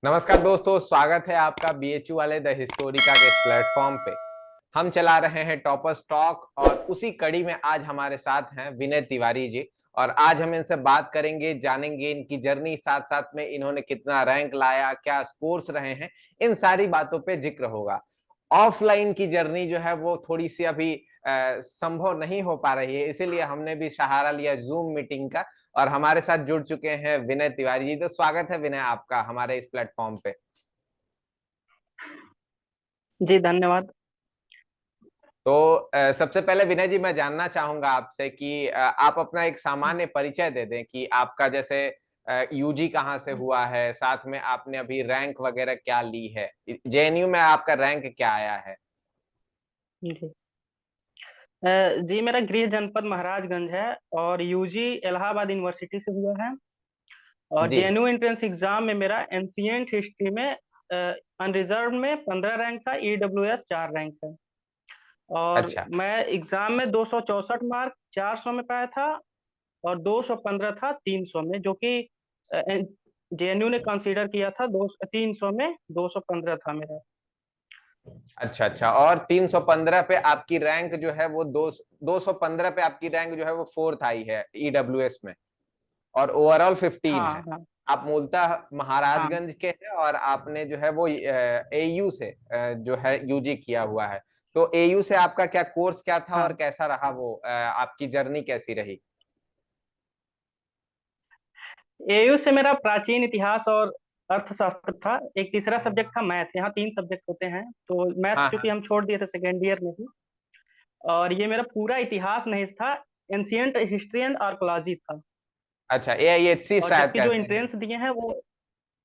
नमस्कार दोस्तों, स्वागत है आपका बीएचयू वाले द हिस्टोरिका के इस प्लेटफॉर्म पे। हम चला रहे हैं टॉपर्स टॉक और उसी कड़ी में आज हमारे साथ हैं विनय तिवारी जी। और आज हम इनसे बात करेंगे, जानेंगे इनकी जर्नी, साथ साथ में इन्होंने कितना रैंक लाया, क्या स्कोर्स रहे हैं, इन सारी बातों पे जिक्र होगा। ऑफलाइन की जर्नी जो है वो थोड़ी सी अभी संभव नहीं हो पा रही है, इसीलिए हमने भी सहारा लिया जूम मीटिंग का। और हमारे साथ जुड़ चुके हैं विनय तिवारी जी। तो स्वागत है विनय आपका हमारे इस प्लेटफॉर्म पे। जी धन्यवाद। तो सबसे पहले विनय जी, मैं जानना चाहूंगा आपसे कि आप अपना एक सामान्य परिचय दे दें कि आपका जैसे यूजी कहाँ से हुआ है, साथ में आपने अभी रैंक वगैरह क्या ली है, जेएनयू में आपका रैंक क्या आया है। जी जी मेरा गृह जनपद महाराजगंज है और यूजी इलाहाबाद यूनिवर्सिटी से हुआ है। और जी। जेएनयू एंट्रेंस एग्जाम में मेरा एंशियंट हिस्ट्री में अनरिजर्व में 15 रैंक था, ईडब्ल्यूएस 4 रैंक है। और अच्छा मैं एग्जाम में 264 मार्क 400 में पाया था और 215 था 300 में, जो कि जेएनयू ने कंसीडर किया था। 300 में 215 था मेरा। अच्छा अच्छा। और 315 पे आपकी रैंक जो है वो 215 पे आपकी रैंक जो है वो फोर्थ आई है ईडब्ल्यूएस में। और ओवरऑल 15 हाँ है। हाँ आप मूलतः हाँ महाराजगंज के हैं और आपने जो है वो एयू से जो है यूजी किया हुआ है। तो एयू से आपका क्या कोर्स क्या था और हाँ। कैसा रहा वो, आपकी जर्नी कैसी रही। एयू से मेरा प्राचीन इतिहास और अर्थशास्त्र था। एक तीसरा सब्जेक्ट था मैथ। यहाँ 3 सब्जेक्ट होते हैं, तो मैथ हाँ चूंकि हाँ। हम छोड़ दिए थे सेकेंड ईयर में ही। और ये मेरा पूरा इतिहास नहीं था, एंशियंट हिस्ट्री एंड आर्कोलॉजी था। अच्छा, एआईएचसी और शायद जबकि जो कहते हैं। एंट्रेंस दिए हैं वो,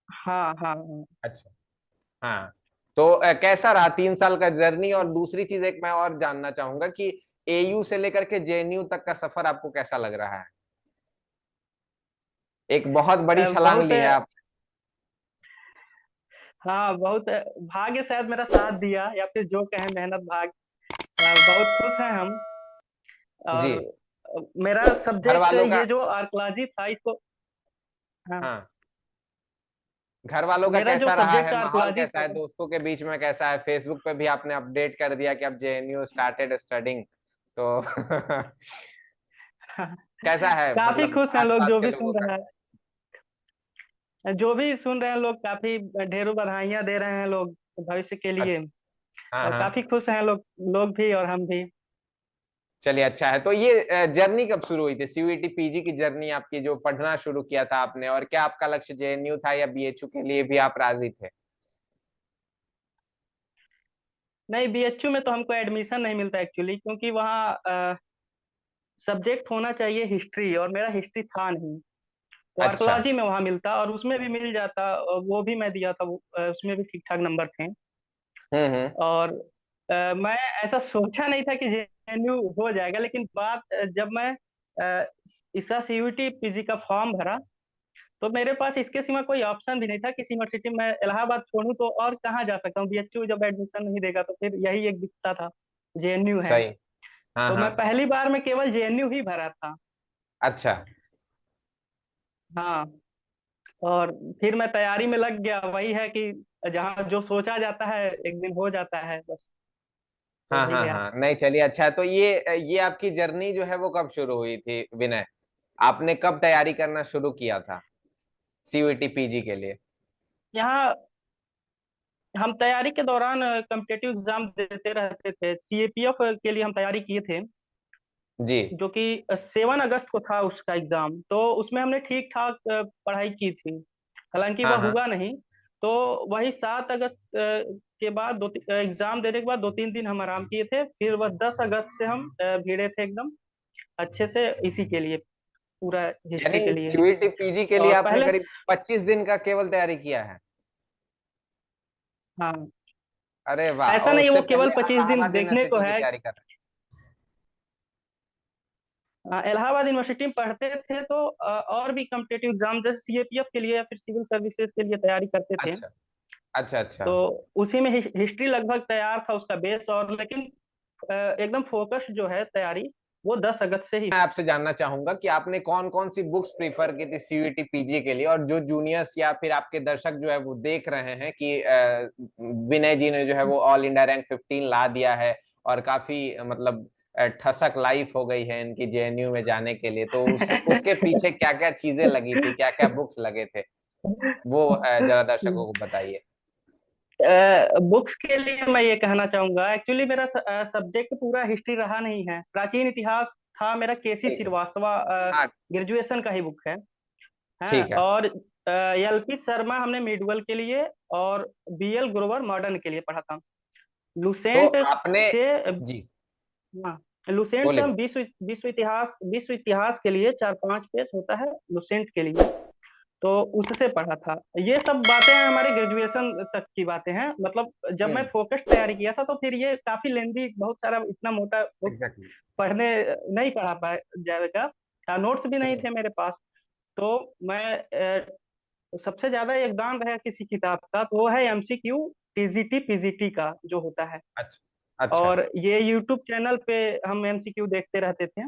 हाँ हाँ हाँ। अच्छा। हाँ। तो कैसा रहा 3 साल का जर्नी। और दूसरी चीज एक मैं और जानना चाहूंगा कि एयू से लेकर के जेएनयू तक का सफर आपको कैसा लग रहा है। एक बहुत बड़ी छलांग बहुत, ली है आप। हाँ बहुत भाग्य शायद मेरा साथ दिया, या फिर जो कहें मेहनत भाग्य। बहुत खुश हैं हम। जी। और मेरा घर सब्जेक्ट वालों का। ये जो आर्कोलॉजी था इसको, हाँ, हाँ। घर वालों का मेरा जो कैसा रहा सब्जेक्ट है, माहौल आर्कोलॉजी कैसा था। है, दोस्तों के बीच में कैसा है। फेसबुक पे भी आपने अपडेट कर दिया कि अब जेएनयू स्टार्टेड स्टडिंग। तो कैसा है काफी मतलब खुश हैं लोग, आसपास जो के भी लोगों सुन का। रहा है, जो भी सुन रहे हैं लोग, काफी ढेरों बधाइयां दे रहे हैं लोग भविष्य के लिए। अच्छा। हाँ और हाँ। काफी खुश हैं लोग, लोग भी और हम भी। चलिए, अच्छा है। तो ये जर्नी कब शुरू हुई थी, सीयूईटी पीजी की जर्नी आपकी, जो पढ़ना शुरू किया था आपने। और क्या आपका लक्ष्य जेएनयू था या बीएचयू के लिए भी आप राजी थे। नहीं, बीएचयू में तो हमको एडमिशन नहीं मिलता एक्चुअली, क्योंकि वहाँ सब्जेक्ट होना चाहिए हिस्ट्री, और मेरा हिस्ट्री था नहीं। तो अच्छा। आर्कोलॉजी में वहाँ मिलता और उसमें भी मिल जाता, और वो भी मैं दिया था। उसमें भी ठीक ठाक नंबर थे। हम्म। और मैं ऐसा सोचा नहीं था कि जेएनयू हो जाएगा, लेकिन बात जब मैं इसका सीयूईटी पीजी का फॉर्म भरा, तो मेरे पास इसके सिवा कोई ऑप्शन भी नहीं था। किसी यूनिवर्सिटी में मैं इलाहाबाद छोड़ूं तो और कहाँ जा सकता हूँ। बीएचयू जब एडमिशन नहीं देगा तो फिर यही एक दिखता था, जेएनयू है। सही। हाँ तो हाँ। मैं पहली बार में केवल जेएनयू ही भरा था। अच्छा। हाँ। और फिर मैं तैयारी में लग गया। वही है कि जहाँ जो सोचा जाता है एक दिन हो जाता है, बस हो हाँ ही हाँ गया। हाँ, नहीं चलिए, अच्छा है। तो ये आपकी जर्नी जो है वो कब शुरू हुई थी विनय। आपने कब तैयारी करना शुरू किया था सीयूईटी पीजी के लिए। यहाँ हम तैयारी के दौरान कम्पिटेटिव एग्जाम देते रहते थे। सीएपीएफ के लिए हम तैयारी किए थे, जी। जो कि 7 अगस्त को था उसका एग्जाम। तो उसमें हमने ठीक ठाक पढ़ाई की थी, हालांकि वह हाँ हाँ। हुआ नहीं। तो वही 7 अगस्त के बाद एग्जाम देने के बाद 2-3 दिन हम आराम किए थे। फिर वह 10 अगस्त से हम भिड़े थे एकदम अच्छे से इसी के लिए, पूरा हिस्ट्री के यानी लिए। सीयूईटी पीजी के लिए और आपने पहले करीब 25 दिन का केवल तैयारी किया है। हाँ, अरे वाह। ऐसा और नहीं है उससे वो केवल पहले 25 दिन इलाहाबाद देखने को यूनिवर्सिटी की है। तैयारी कर रहे इलाहाबाद यूनिवर्सिटी में पढ़ते थे तो और भी कम्पिटेटिव एग्जाम जैसे सीएपीएफ के लिए या फिर सिविल सर्विसेज के लिए तैयारी करते हैं। थे। अच्छा अच्छा अच्छा। तो उसी में हिस्ट्री लगभग तैयार था उसका बेस। और लेकिन एकदम फोकस जो है तैयारी वो 10 अगस्त से ही। मैं आपसे जानना चाहूंगा कि आपने कौन कौन सी बुक्स प्रीफर की थी सीयूईटी पीजी के लिए, और जो जूनियर्स या फिर आपके दर्शक जो है वो देख रहे हैं कि विनय जी ने जो है वो ऑल इंडिया रैंक 15 ला दिया है, और काफी मतलब ठसक लाइफ हो गई है इनकी जेएनयू में जाने के लिए, तो उसके पीछे क्या क्या चीजें लगी थी, क्या क्या बुक्स लगे थे, वो जरा दर्शकों को बताइए। बुक्स के लिए मैं ये कहना चाहूंगा, एक्चुअली मेरा सब्जेक्ट पूरा हिस्ट्री रहा नहीं है, प्राचीन इतिहास था मेरा। केसी बिल्कुल। श्रीवास्तवा हाँ। ग्रेजुएशन का ही बुक है। ठीक है। और एलपी शर्मा हमने मिडवल के लिए, और बीएल ग्रोवर मॉडर्न के लिए पढ़ा था। तो लुसेंट आपने से जी हाँ, लुसेंट से बोले हम बोले। विश्व इतिहास के लिए 4-5 पेज होता है लुसेंट के लिए, तो उससे पढ़ा था। ये सब बातें हैं हमारे ग्रेजुएशन तक की बातें हैं। मतलब जब मैं हम्म। फोकस तैयारी किया था तो फिर ये काफी लेंदी, बहुत सारा इतना मोटा बुक एग्जैक्टली। पढ़ने नहीं पढ़ा पाया जाएगा। नोट्स भी नहीं हम्म। थे मेरे पास। तो मैं सबसे ज्यादा योगदान रहा किसी किताब का तो वो है एमसीक्यू टीजीटी पीजीटी का जो होता है। अच्छा। अच्छा। और ये यूट्यूब चैनल पे हम एमसीक्यू देखते रहते थे,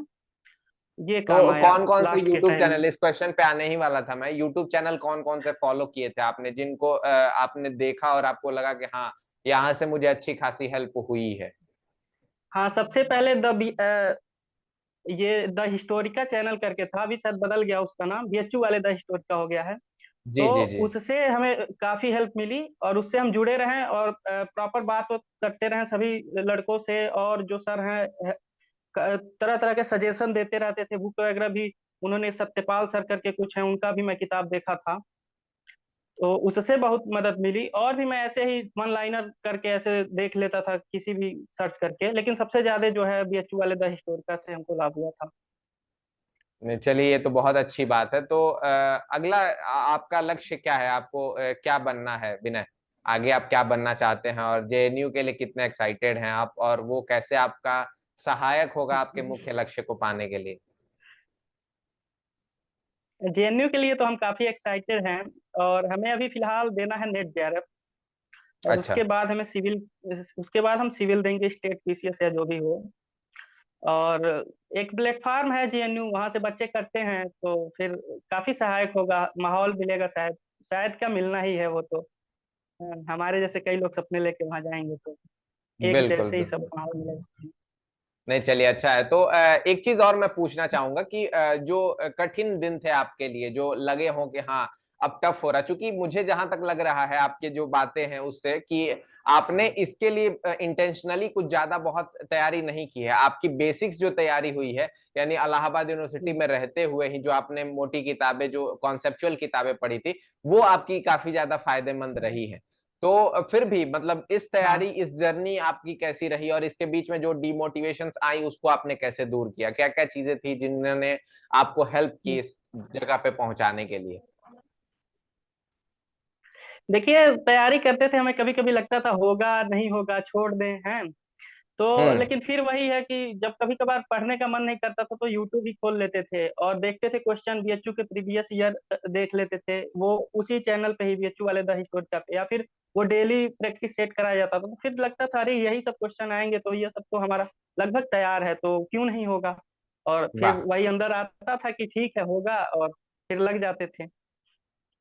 ये काम तो आया कौन कौन से लास्ट के यूट्यूब टाइम में। चैनल, इस क्वेश्चन पे आने ही वाला था मैं, यूट्यूब चैनल कौन कौन से फॉलो किए थे आपने, जिनको आपने देखा और आपको लगा कि हाँ यहाँ से मुझे अच्छी खासी हेल्प हुई है। हाँ, सबसे पहले ये द हिस्टोरिका चैनल करके था, अभी शायद बदल गया उसका नाम, बीएचयू वाले द हिस्टोरिका हो गया है। जी तो जी जी। उससे हमें काफी हेल्प मिली और उससे हम जुड़े रहें और प्रॉपर बात करते रहें सभी लड़कों से। और जो सर हैं तरह तरह के सजेशन देते रहते थे, बुक वगैरह भी उन्होंने, सत्यपाल सर करके कुछ है, उनका भी मैं किताब देखा था, तो उससे बहुत मदद मिली। और भी मैं ऐसे ही वन लाइनर करके ऐसे देख लेता था किसी भी सर्च करके, लेकिन सबसे ज्यादा जो है बीएचयू वाले द हिस्टोरिका से हमको लाभ हुआ था। नहीं, चलिए ये तो बहुत अच्छी बात है। तो अगला आपका लक्ष्य क्या है, आपको क्या बनना है विनय, आगे आप क्या बनना चाहते हैं, और जेएनयू के लिए कितने एक्साइटेड हैं आप, और वो कैसे आपका सहायक होगा आपके मुख्य लक्ष्य को पाने के लिए। जेएनयू के लिए तो हम काफी एक्साइटेड हैं, और हमें अभी फिलहाल देना है नेट जेआरएफ। और अच्छा। उसके बाद हम सिविल देंगे, स्टेट पीसीएस या जो भी हो। और एक प्लेटफॉर्म है जेएनयू, वहां से बच्चे करते हैं तो फिर काफी सहायक होगा, माहौल मिलेगा शायद। शायद क्या, मिलना ही है वो तो। हमारे जैसे कई लोग सपने लेके वहां जाएंगे तो एक बिल्कुल जैसे ही सब बिल्कुल। माहौल मिलेगा। नहीं, चलिए अच्छा है। तो एक चीज और मैं पूछना चाहूंगा कि जो कठिन दिन थे आपके लिए, जो लगे हों कि हाँ अब टफ हो रहा, चूंकि मुझे जहां तक लग रहा है आपके जो बातें हैं उससे कि आपने इसके लिए इंटेंशनली कुछ ज्यादा बहुत तैयारी नहीं की है, आपकी बेसिक्स जो तैयारी हुई है, यानी इलाहाबाद यूनिवर्सिटी में रहते हुए ही जो आपने मोटी किताबें, जो कॉन्सेप्चुअल किताबें पढ़ी थी, वो आपकी काफी ज्यादा फायदेमंद रही है। तो फिर भी मतलब इस तैयारी, हाँ, इस जर्नी आपकी कैसी रही, और इसके बीच में जो डिमोटिवेशंस आई उसको आपने कैसे दूर किया, क्या क्या चीजें थी जिन्होंने आपको हेल्प की इस जगह पे पहुंचाने के लिए। देखिए तैयारी करते थे, हमें कभी कभी लगता था होगा नहीं होगा, छोड़ दें हैं। तो हम्म। लेकिन फिर वही है कि जब कभी कभार पढ़ने का मन नहीं करता था तो यूट्यूब ही खोल लेते थे और देखते थे क्वेश्चन, बीएचयू के प्रीवियस ईयर देख लेते थे, वो उसी चैनल पे ही, बीएचयू वाले द हिस्टोरिका पे, या फिर वो डेली प्रैक्टिस सेट कराया जाता था। तो फिर लगता था अरे यही सब क्वेश्चन आएंगे तो ये सब तो हमारा लगभग तैयार है, तो क्यों नहीं होगा। और फिर वाह। वही अंदर आता था कि ठीक है होगा, और फिर लग जाते थे।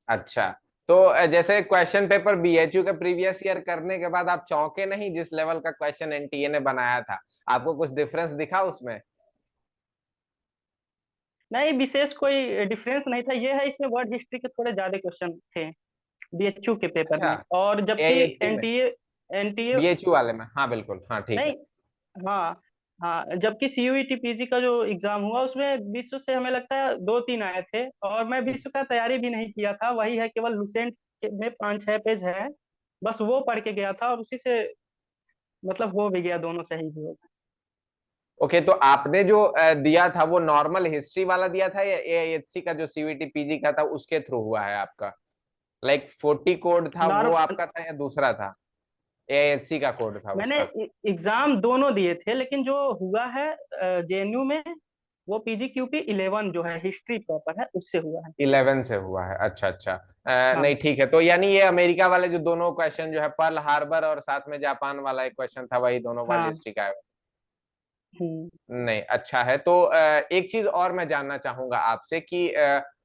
अच्छा। तो जैसे क्वेश्चन पेपर बीएचयू के प्रीवियस ईयर करने के बाद आप चौंके नहीं, जिस लेवल का क्वेश्चन एनटीए ने बनाया था, आपको कुछ डिफरेंस दिखा उसमें। नहीं, विशेष कोई डिफरेंस नहीं था। ये है इसमें वर्ड हिस्ट्री के थोड़े ज्यादा क्वेश्चन थे बीएचयू के पेपर अच्छा। में, और जबकि एआईएचसी में, एनटीए एनटीए बीएचयू वाले में, हाँ बिल्कुल, हाँ ठीक है। नहीं। हाँ, हाँ, जबकि सीयूईटी पीजी का जो एग्जाम हुआ उसमें विश्व से हमें लगता है 2-3 आए थे, और मैं विश्व का तैयारी भी नहीं किया था। वही है, केवल लुसेंट में 5-6 पेज है, बस वो पढ़ के गया था और उसी से मतलब हो भी गया, दोनों सही भी हो गए। ओके, तो आपने जो दिया था वो नॉर्मल हिस्ट्री वाला दिया था, या एआईएचसी का जो सीवीटी पीजी का था उसके थ्रू हुआ है आपका, लाइक 40 कोड था वो नॉर्म आपका था या दूसरा था, एआईएचसी का कोड था मैंने उसका। एग्जाम दोनों दिए थे, लेकिन जो हुआ है जेएनयू में, वो पीजीक्यूपी 11 जो है हिस्ट्री प्रॉपर है, उससे हुआ है। 11 से हुआ है, अच्छा अच्छा। नहीं हाँ, ठीक है, तो यानी ये अमेरिका वाले जो दोनों क्वेश्चन जो है पर्ल हार्बर और साथ में जापान वाला एक क्वेश्चन था, वही दोनों वर्ल्ड हाँ, हिस्ट्री का है। नहीं, अच्छा है। तो एक चीज और मैं जानना चाहूंगा आपसे कि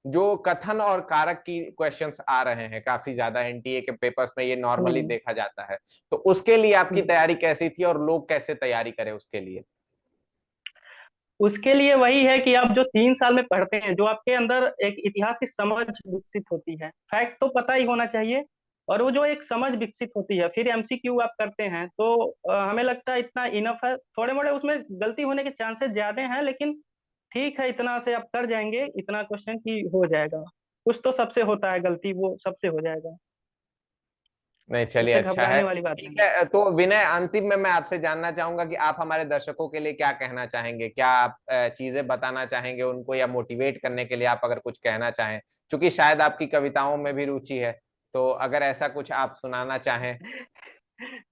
जो कथन और कारक की क्वेश्चंस आ रहे हैं काफी ज्यादा एनटीए के पेपर्स में, ये नॉर्मली हम्म देखा जाता है, तो उसके लिए आपकी हम्म। तैयारी कैसी थी और लोग कैसे तैयारी करें उसके लिए? उसके लिए वही है कि आप जो 3 साल में पढ़ते हैं, जो आपके अंदर एक इतिहास की समझ विकसित होती है, फैक्ट तो पता ही होना चाहिए, और वो जो एक समझ विकसित होती है, फिर एमसीक्यू आप करते हैं तो हमें लगता है इतना इनफ है। थोड़े मोड़े उसमें गलती होने के चांसेस ज्यादा हैं, लेकिन ठीक है, इतना से आप कर जाएंगे, इतना क्वेश्चन की हो जाएगा। कुछ तो सबसे होता है गलती, वो सबसे हो जाएगा। नहीं, चलिए, उससे अच्छा है। घबराने वाली बात ठीक नहीं है। है, तो विनय, अंतिम में मैं आपसे जानना चाहूंगा कि आप हमारे दर्शकों के लिए क्या कहना चाहेंगे? क्या आप चीजें बताना चाहेंगे उनको, या मोटिवेट करने के लिए आप अगर कुछ कहना चाहें, क्योंकि शायद आपकी कविताओं में भी रुचि है, तो अगर ऐसा कुछ आप सुनाना चाहें।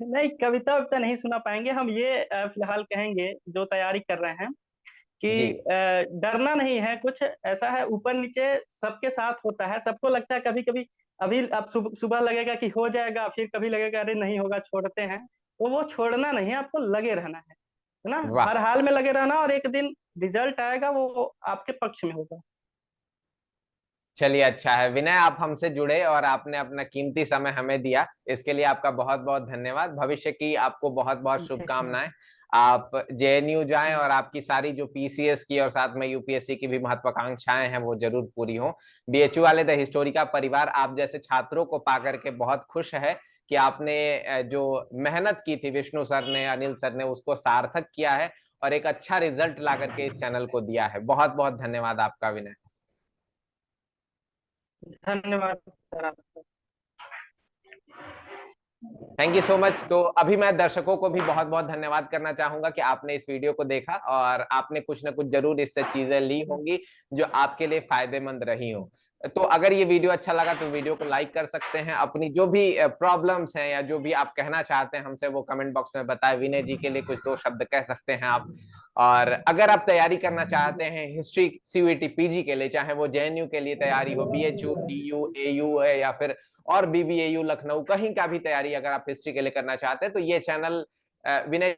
नहीं, कविता वविता नहीं सुना पाएंगे हम। ये फिलहाल कहेंगे जो तैयारी कर रहे हैं जी। कि डरना नहीं है। कुछ ऐसा है, ऊपर नीचे सबके साथ होता है, सबको लगता है कभी कभी। अभी आप सुबह लगेगा कि हो जाएगा, फिर कभी लगेगा अरे नहीं होगा, छोड़ते हैं। तो वो छोड़ना नहीं है, आपको लगे रहना है ना। वाह। हर हाल में लगे रहना, और एक दिन रिजल्ट आएगा, वो आपके पक्ष में होगा। चलिए, अच्छा है विनय, आप हमसे जुड़े और आपने अपना कीमती समय हमें दिया, इसके लिए आपका बहुत बहुत धन्यवाद। भविष्य की आपको बहुत बहुत शुभकामनाएं। आप जेएनयू जाएं और आपकी सारी जो पीसीएस की और साथ में यूपीएससी की भी महत्वाकांक्षाएं हैं वो जरूर पूरी हों। बीएचयू वाले द हिस्टोरिका परिवार आप जैसे छात्रों को पा करके बहुत खुश है कि आपने जो मेहनत की थी, विष्णु सर ने, अनिल सर ने, उसको सार्थक किया है और एक अच्छा रिजल्ट ला करके इस चैनल को दिया है। बहुत बहुत धन्यवाद आपका विनय। धन्यवाद सर आपका। Thank you so much. तो अभी मैं दर्शकों को भी बहुत बहुत धन्यवाद करना चाहूंगा कि आपने इस वीडियो को देखा और आपने कुछ ना कुछ जरूर इससे चीजें ली होंगी जो आपके लिए फायदेमंद रही हो। तो अगर ये वीडियो अच्छा लगा तो वीडियो को लाइक कर सकते हैं। अपनी जो भी प्रॉब्लम्स हैं या जो भी आप कहना चाहते हैं हमसे, वो कमेंट बॉक्स में बताएं। विनय जी के लिए कुछ दो शब्द कह सकते हैं आप। और अगर आप तैयारी करना चाहते हैं हिस्ट्री सीयूईटी पीजी के लिए, चाहे वो जेएनयू के लिए तैयारी हो, बीएचयू, डीयू, एयू है, या फिर और बीबीएयू लखनऊ, कहीं का भी तैयारी अगर आप हिस्ट्री के लिए करना चाहते हैं, तो ये चैनल विनय